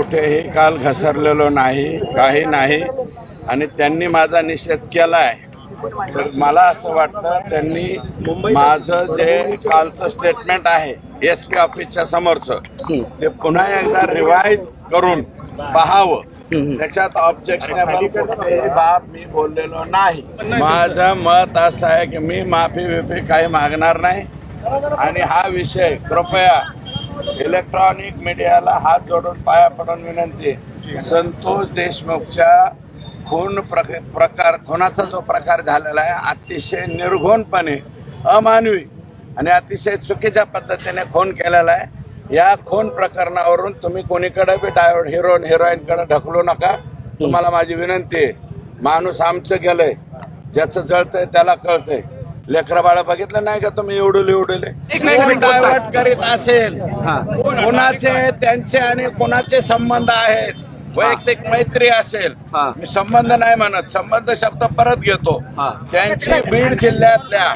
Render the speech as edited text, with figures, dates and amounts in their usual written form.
कुठेही काल घसरलेलो नाही, काही नाही आणि त्यांनी माझा निषेध केलाय। तर मला असं वाटतं त्यांनी माझं जे कालचं स्टेटमेंट आहे एसपी ऑफिसच्या समोरचं ते पुन्हा एकदा रिवाइज करून पाहावं। त्याच्यात ऑब्जेक्शनेबल कुठलीही बाब मी बोललेलो नाही। माझं मत असं आहे की मी माफी काही मागणार नाही आणि हा विषय कृपया इलेक्ट्रॉनिक मीडियाला हात जोडून पाया पडून विनंती, संतोष देशमुखच्या खुनाचा जो प्रकार झालेला आहे अतिशय निर्घृणपणे अमानवी आणि अतिशय चुकीच्या पद्धतीने खून केलेला आहे। या खून प्रकरणावरून तुम्ही कोणीकडे बी हिरोईनकडे ढकलू नका। तुम्हाला माझी विनंती आहे, माणूस आमचं गेलंय, ज्याचं जळतंय त्याला कळतंय। लेकरं बाळ बघितलं नाही का तुम्ही एवढले डायव्हर्ट करीत असेल, कोणाचे त्यांचे आणि कोणाचे संबंध आहेत, वैयक्तिक मैत्री असेल, मी संबंध नाही म्हणत, संबंध शब्द परत घेतो, त्यांची बीड जिल्ह्यातल्या